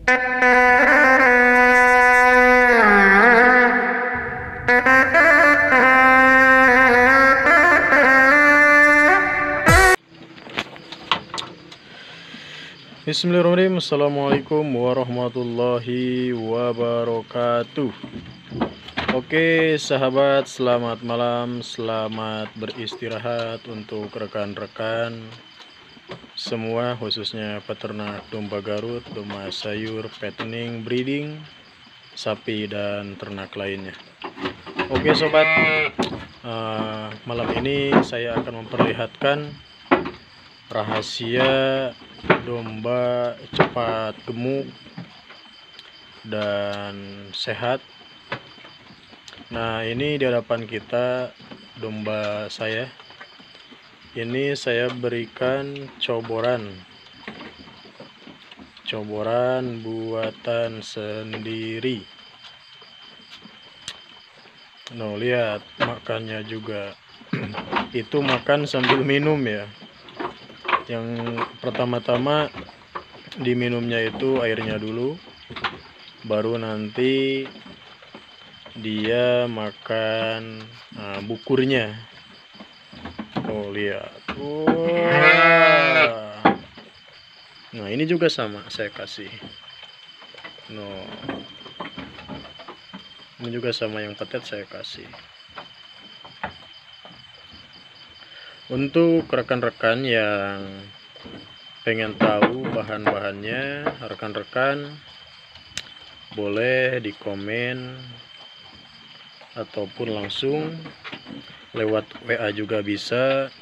Bismillahirrahmanirrahim. Assalamualaikum warahmatullahi wabarakatuh. Oke sahabat, selamat malam, selamat beristirahat untuk rekan-rekan semua, khususnya peternak domba Garut, domba sayur, fattening, breeding, sapi dan ternak lainnya. Oke sobat, malam ini saya akan memperlihatkan rahasia domba cepat gemuk dan sehat. Nah, ini di hadapan kita domba saya. Ini saya berikan coboran buatan sendiri. Nah, lihat makannya juga. Itu makan sambil minum ya. Yang pertama-tama diminumnya itu airnya dulu, baru nanti dia makan bukurnya. Oh lihat, nah ini juga sama saya kasih. No, ini juga sama, yang petet saya kasih. Untuk rekan-rekan yang pengen tahu bahan-bahannya, rekan-rekan boleh di komen ataupun langsung lewat WA juga bisa.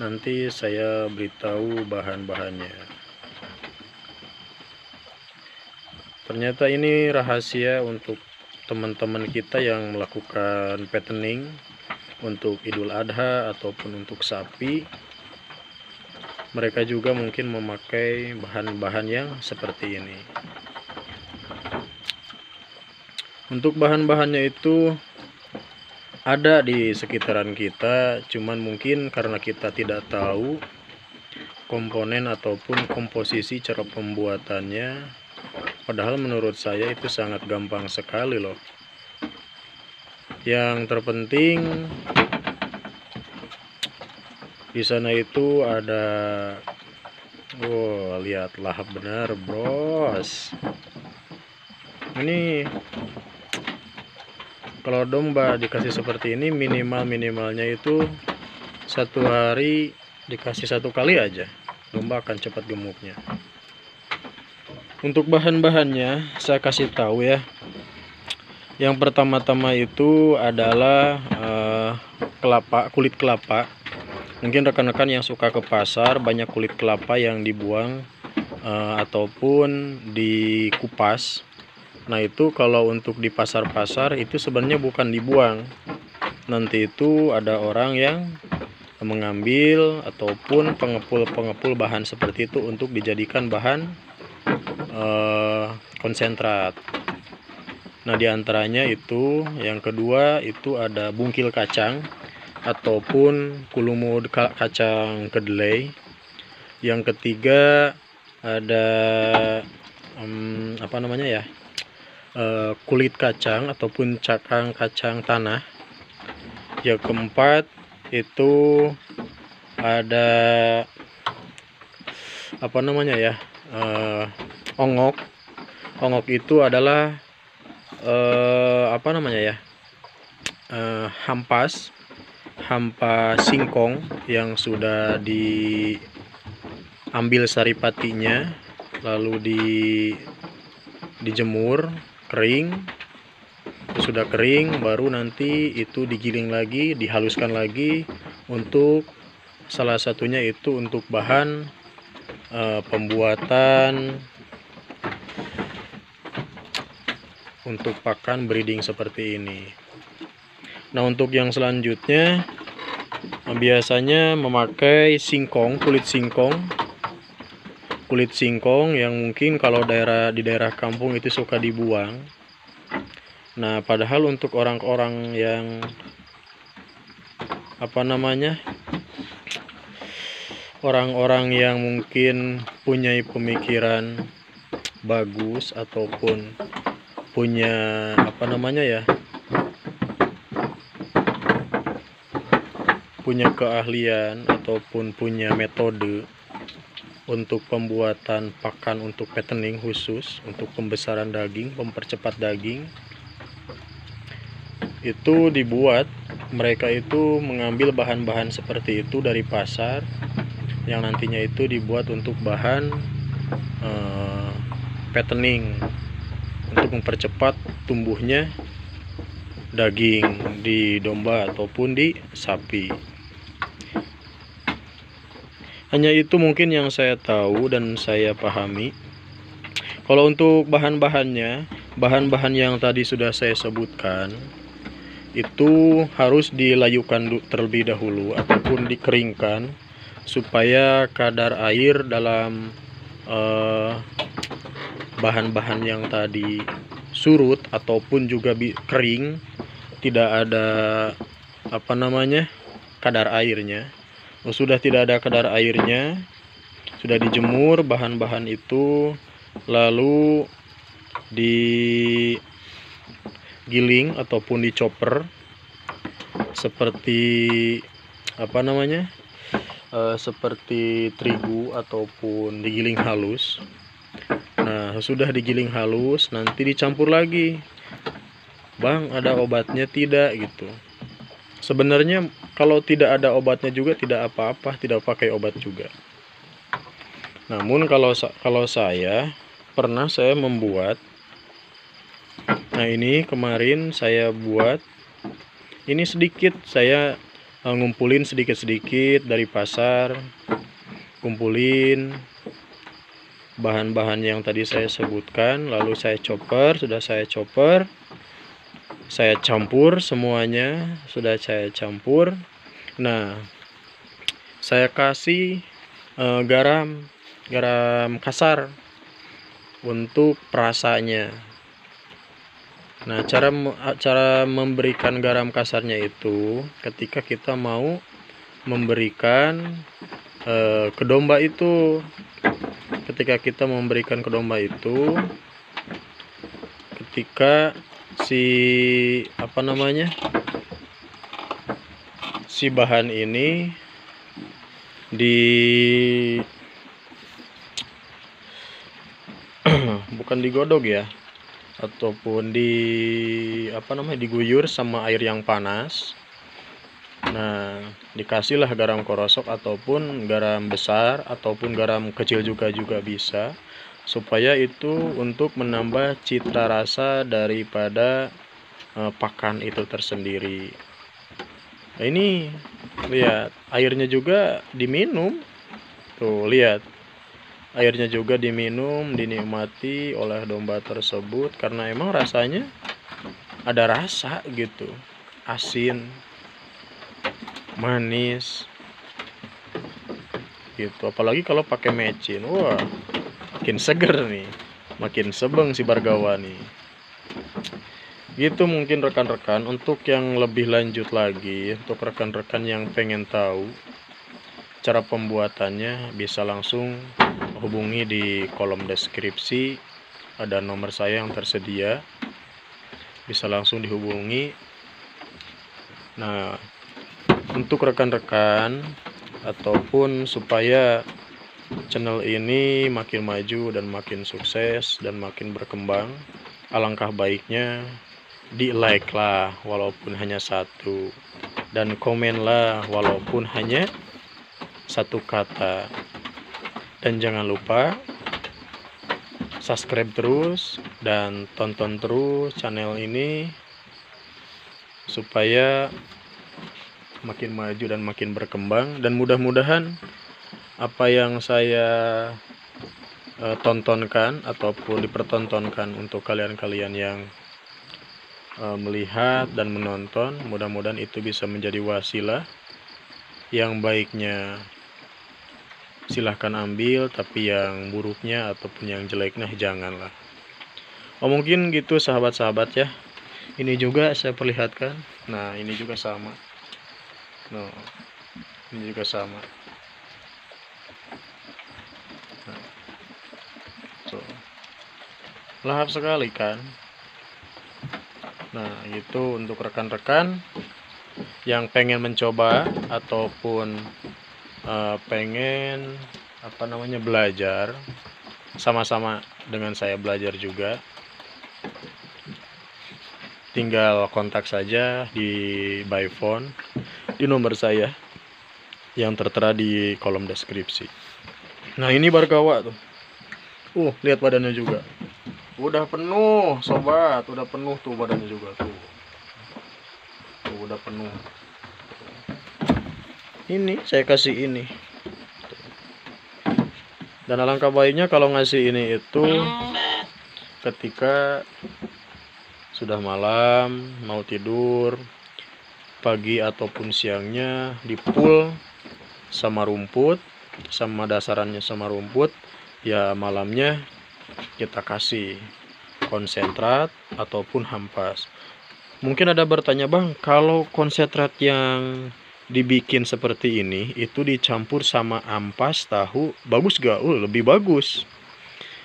Nanti saya beritahu bahan-bahannya. Ternyata ini rahasia untuk teman-teman kita yang melakukan fattening untuk Idul Adha ataupun untuk sapi. Mereka juga mungkin memakai bahan-bahan yang seperti ini. Untuk bahan-bahannya itu ada di sekitaran kita, cuman mungkin karena kita tidak tahu komponen ataupun komposisi cara pembuatannya. Padahal menurut saya itu sangat gampang sekali loh. Yang terpenting di sana itu ada, lihat, lahap benar bros. Ini kalau domba dikasih seperti ini, minimalnya itu 1 hari dikasih 1 kali aja, domba akan cepat gemuknya. Untuk bahan-bahannya saya kasih tahu ya. Yang pertama-tama itu adalah kulit kelapa. Mungkin rekan-rekan yang suka ke pasar, banyak kulit kelapa yang dibuang ataupun dikupas. Nah itu kalau untuk di pasar-pasar itu sebenarnya bukan dibuang. Nanti itu ada orang yang mengambil ataupun pengepul bahan seperti itu untuk dijadikan bahan konsentrat. Nah diantaranya itu, yang kedua itu ada bungkil kacang ataupun kulumut kacang kedelai. Yang ketiga ada kulit kacang ataupun cakang kacang tanah. Yang keempat itu ada ongok. Ongok itu adalah hampas singkong yang sudah diambil saripatinya, lalu dijemur kering. Sudah kering baru nanti itu digiling lagi, dihaluskan lagi. Untuk salah satunya itu untuk bahan pembuatan untuk pakan breeding seperti ini. Nah untuk yang selanjutnya biasanya memakai kulit singkong yang mungkin kalau di daerah kampung itu suka dibuang. Nah padahal untuk orang-orang yang orang-orang yang mungkin punya pemikiran bagus ataupun punya apa namanya ya, punya keahlian ataupun punya metode untuk pembuatan pakan untuk fattening khusus untuk pembesaran daging, mempercepat daging, itu dibuat, mereka itu mengambil bahan-bahan seperti itu dari pasar yang nantinya itu dibuat untuk bahan fattening untuk mempercepat tumbuhnya daging di domba ataupun di sapi. Hanya itu mungkin yang saya tahu dan saya pahami. Kalau untuk bahan-bahannya, bahan-bahan yang tadi sudah saya sebutkan itu harus dilayukan terlebih dahulu ataupun dikeringkan supaya kadar air dalam bahan-bahan yang tadi surut ataupun juga kering, tidak ada apa namanya, kadar airnya. Sudah tidak ada kadar airnya, sudah dijemur bahan-bahan itu, lalu digiling ataupun dicoper seperti apa namanya, seperti terigu ataupun digiling halus. Nah, sudah digiling halus, nanti dicampur lagi. Bang, ada obatnya tidak gitu? Sebenarnya kalau tidak ada obatnya juga tidak apa-apa, tidak pakai obat juga. Namun kalau saya pernah saya membuat, nah ini kemarin saya buat, ini sedikit saya ngumpulin sedikit-sedikit dari pasar, kumpulin bahan-bahan yang tadi saya sebutkan, lalu saya chopper, sudah saya chopper, saya campur semuanya, sudah saya campur. Nah, saya kasih garam kasar untuk perasanya. Nah, cara memberikan garam kasarnya itu ketika kita mau memberikan ke domba itu. Ketika kita memberikan ke domba itu, ketika si apa namanya, si bahan ini bukan digodok ya, ataupun apa namanya, diguyur sama air yang panas. Nah, dikasihlah garam korosok ataupun garam besar ataupun garam kecil juga bisa, supaya itu untuk menambah citra rasa daripada pakan itu tersendiri. Nah, ini lihat, airnya juga diminum. Tuh, lihat. Airnya juga diminum, dinikmati oleh domba tersebut karena emang rasanya ada rasa gitu. Asin, manis gitu. Apalagi kalau pakai mecin. Wah, makin seger nih. Makin sebeng si Bargawa nih. Gitu mungkin rekan-rekan. Untuk yang lebih lanjut lagi, untuk rekan-rekan yang pengen tahu cara pembuatannya, bisa langsung hubungi di kolom deskripsi. Ada nomor saya yang tersedia, bisa langsung dihubungi. Nah, untuk rekan-rekan ataupun supaya channel ini makin maju dan makin sukses dan makin berkembang, alangkah baiknya di like lah walaupun hanya satu, dan komen lah walaupun hanya satu kata, dan jangan lupa subscribe terus dan tonton terus channel ini supaya makin maju dan makin berkembang. Dan mudah-mudahan apa yang saya tontonkan ataupun dipertontonkan untuk kalian-kalian yang melihat dan menonton, mudah-mudahan itu bisa menjadi wasilah. Yang baiknya silahkan ambil, tapi yang buruknya ataupun yang jeleknya janganlah. Mungkin gitu sahabat-sahabat ya. Ini juga saya perlihatkan. Nah, ini juga sama. Nah, ini juga sama. Nah, tuh. lahap sekali kan. Nah, itu untuk rekan-rekan yang pengen mencoba ataupun pengen belajar sama-sama dengan saya belajar juga, tinggal kontak saja di by phone di nomor saya yang tertera di kolom deskripsi. Nah, ini bargawa tuh. Lihat badannya juga. Udah penuh, sobat. Udah penuh tuh badannya juga tuh. Tuh udah penuh. Ini saya kasih ini. Dan alangkah baiknya kalau ngasih ini itu ketika sudah malam, mau tidur, pagi ataupun siangnya, di pool sama rumput, sama dasarannya sama rumput, ya malamnya kita kasih konsentrat ataupun hampas. Mungkin ada bertanya, Bang, kalau konsentrat yang dibikin seperti ini itu dicampur sama ampas tahu, bagus gak? Lebih bagus.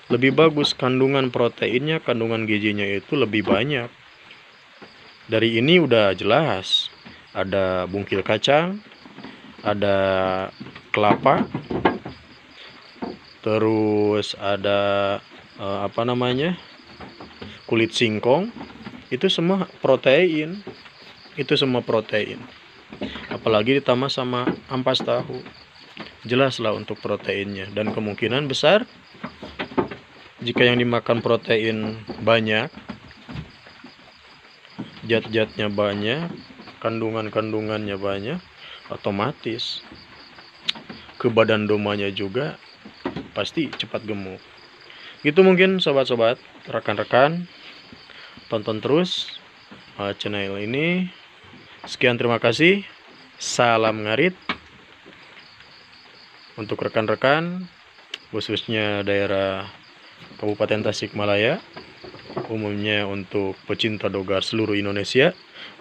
Lebih bagus, kandungan proteinnya, kandungan gizinya itu lebih banyak. Dari ini udah jelas. Ada bungkil kacang, ada kelapa, terus ada kulit singkong. Itu semua protein. Apalagi ditambah sama ampas tahu, jelaslah untuk proteinnya. Dan kemungkinan besar jika yang dimakan protein banyak, zat-zatnya banyak, kandungannya banyak, otomatis ke badan domanya juga pasti cepat gemuk. Gitu mungkin sobat-sobat, rekan-rekan, tonton terus channel ini. Sekian, terima kasih. Salam ngarit untuk rekan-rekan, khususnya daerah Kabupaten Tasikmalaya, umumnya untuk pecinta dogar seluruh Indonesia.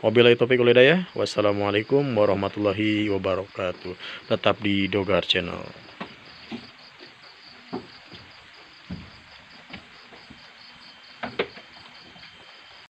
Wabillahi taufiq wal hidayah. Wassalamualaikum warahmatullahi wabarakatuh. Tetap di Dogar Channel.